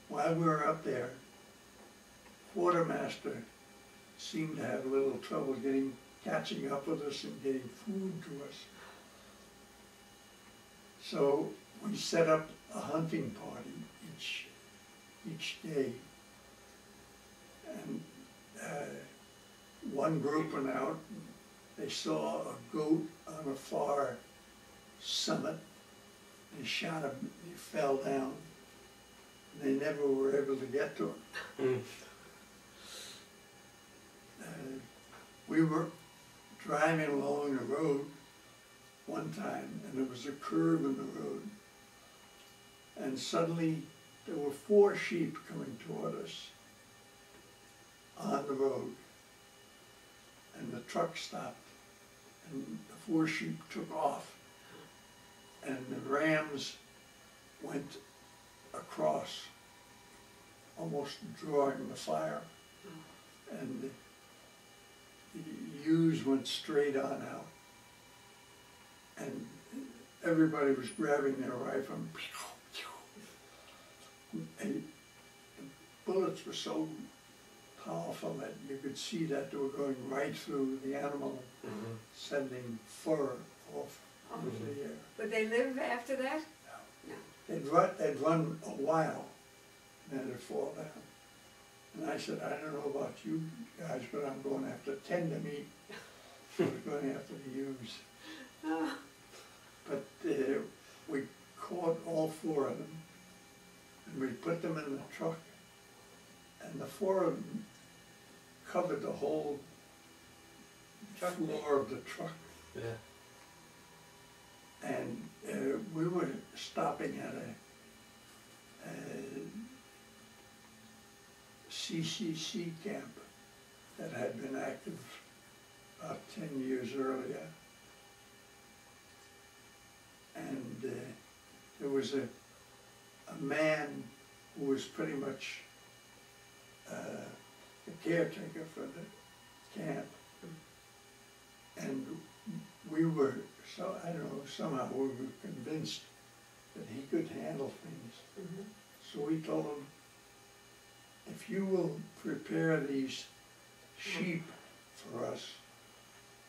while we were up there, quartermaster seemed to have a little trouble catching up with us and getting food to us. So we set up a hunting party each day. And one group went out, they saw a goat on a far summit. They shot him, he fell down. They never were able to get to him. We were driving along the road one time, and there was a curve in the road. And suddenly, there were 4 sheep coming toward us on the road. And the truck stopped, and the 4 sheep took off. And the rams went across, almost drawing the fire. And the ewes went straight on out. And everybody was grabbing their rifle. And the bullets were so powerful that you could see that they were going right through the animal, sending fur off into the air. Would they live after that? No. They'd run a while, and then they'd fall down. And I said, I don't know about you guys, but I'm going after tender meat. I was going after the ewes. Oh. But we caught all 4 of them, and we put them in the truck, and the 4 of them covered the whole floor of the truck. Yeah. And we were stopping at a CCC camp that had been active about 10 years earlier. And there was a man who was pretty much the caretaker for the camp. And we were, so I don't know, somehow we were convinced that he could handle things. So we told him, if you will prepare these sheep for us,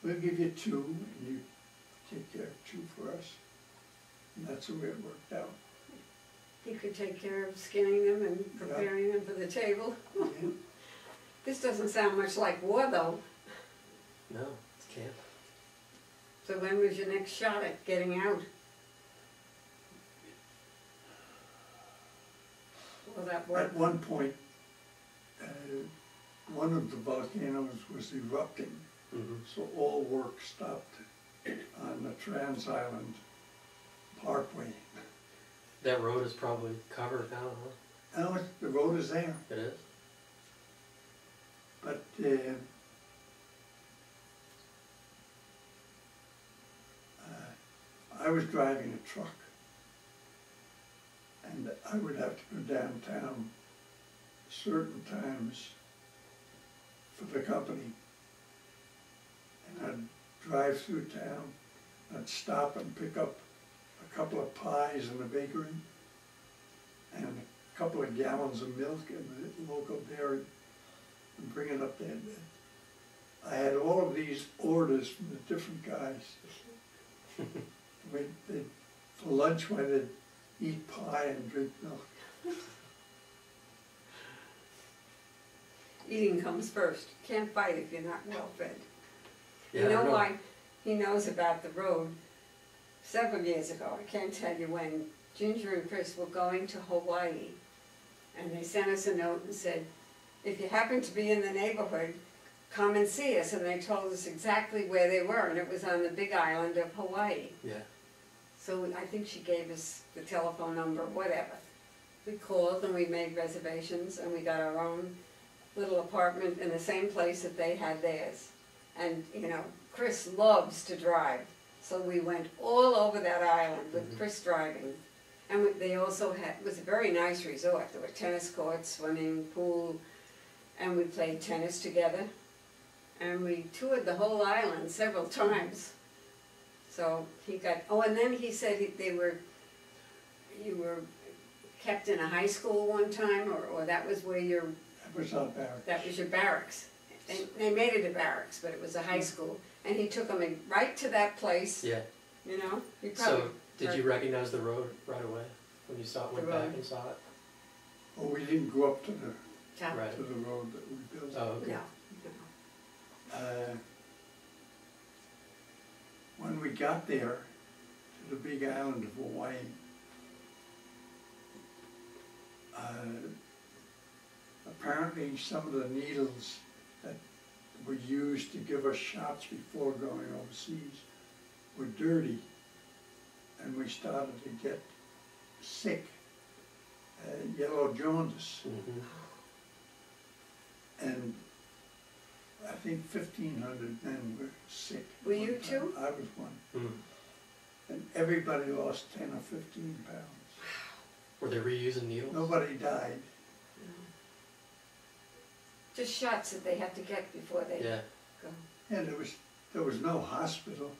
we'll give you 2, and you take care of 2 for us. And that's the way it worked out. He could take care of skinning them and preparing them for the table. Yeah. This doesn't sound much like war, though. No, it's camp. So when was your next shot at getting out? Will that work? At one point, one of the volcanoes was erupting, so all work stopped on the Trans Island Parkway. That road is probably covered now, huh? Now the road is there, It is? but I was driving a truck, and I would have to go downtown certain times for the company, and I'd drive through town, I'd stop and pick up a couple of pies in the bakery and a couple of gallons of milk in the local dairy and bring it up there. I had all of these orders from the different guys. For lunch, when they'd eat pie and drink milk. Eating comes first. Can't fight if you're not well fed. Yeah, You know why he knows about the road? Several years ago, I can't tell you when, Ginger and Chris were going to Hawaii, and they sent us a note and said, if you happen to be in the neighborhood, come and see us. And they told us exactly where they were, and it was on the big island of Hawaii. Yeah. So I think she gave us the telephone number, whatever. We called and we made reservations, and we got our own little apartment in the same place that they had theirs. And, you know, Chris loves to drive. So we went all over that island with Chris driving. And they also had, it was a very nice resort. There were tennis courts, swimming, pool, and we played tennis together. And we toured the whole island several times. So he got, oh, and then he said kept in a high school one time, or that was where your, That was our barracks. that was your barracks? They made it a barracks, but it was a high school, and he took them right to that place, Yeah. you know? He probably, So, did you recognize the road right away when you saw it, went The back road. and saw it? Oh, we didn't go up to the Right. road that we built. Oh, okay. no, When we got there to the big island of Hawaii, apparently some of the needles that were used to give us shots before going overseas were dirty, and we started to get sick, yellow jaundice. Mhm. And I think 1,500 men were sick. Were you too? I was one. Mm. And everybody lost 10 or 15 pounds. Were they reusing needles? Nobody died. just shots that they had to get before they Yeah. go. And there was no hospital.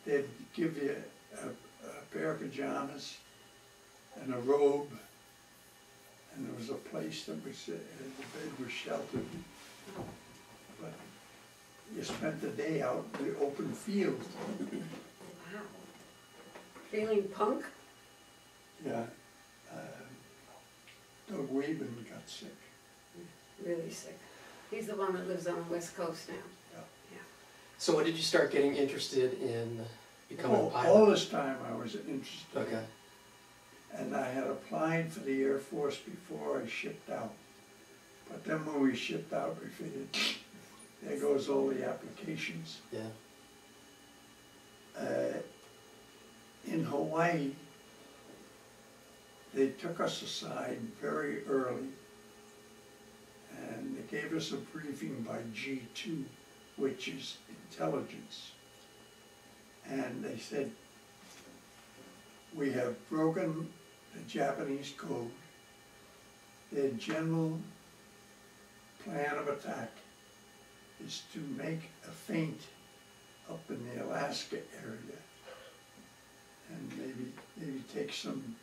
They'd give you a pair of pajamas and a robe, and there was a place that was, the bed was sheltered. But you spent the day out in the open field. Wow. Feeling punk? Yeah. Doug Weben got sick. Really sick. He's the one that lives on the West Coast now. So when did you start getting interested in becoming a All pilot? this time I was interested. Okay. And I had applied for the Air Force before I shipped out. But then when we shipped out, we figured, there goes all the applications. Yeah. In Hawaii, they took us aside very early, and they gave us a briefing by G2, which is intelligence. And they said, we have broken the Japanese code. Their general plan of attack is to make a feint up in the Alaska area and maybe take some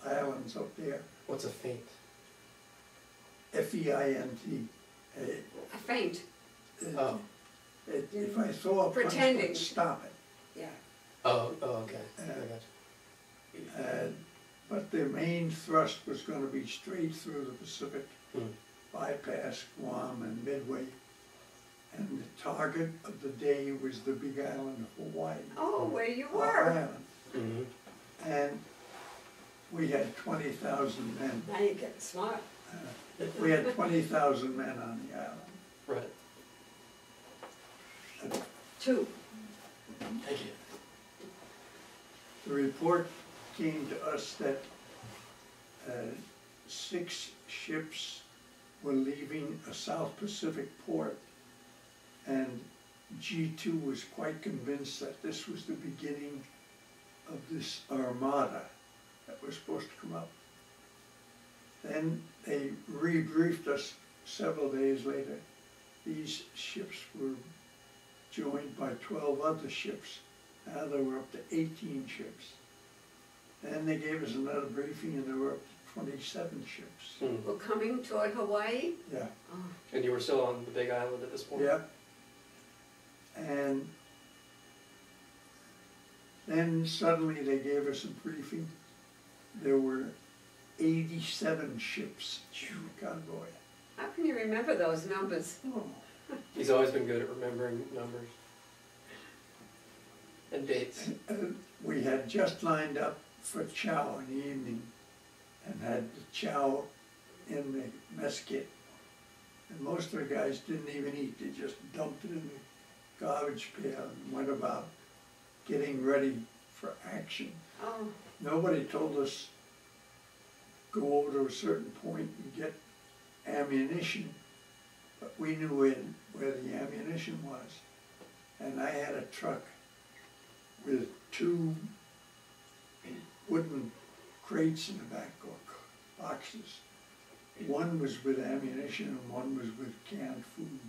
islands up there. What's a feint? F-E-I-N-T. A feint, Oh. If I throw a punch, Pretending. would stop it. yeah. Oh, okay. I got you. But their main thrust was going to be straight through the Pacific, Mm. bypass Guam and Midway. And the target of the day was the big island of Hawaii. Oh, where you Our were. island. Mhm. And we had 20,000 men. Now you're getting smart. We had 20,000 men on the island. Right. Two. Thank you. The report came to us that 6 ships were leaving a South Pacific port, and G2 was quite convinced that this was the beginning of this armada that was supposed to come up. Then they rebriefed us several days later. These ships were joined by 12 other ships. Now they were up to 18 ships. Then they gave us another briefing and there were up to 27 ships. Mm. We're coming toward Hawaii? Yeah, Oh, And you were still on the big island at this point? yeah. And then suddenly they gave us a briefing. There were 87 ships in the convoy. how can you remember those numbers? Oh. He's always been good at remembering numbers and dates. We had just lined up for chow in the evening and had the chow in the mess kit. And most of the guys didn't even eat, they just dumped it in the garbage pail and went about getting ready for action. Oh, Nobody told us, go over to a certain point and get ammunition, but we knew where the ammunition was. And I had a truck with 2 wooden crates in the back, or boxes. One was with ammunition and one was with canned food.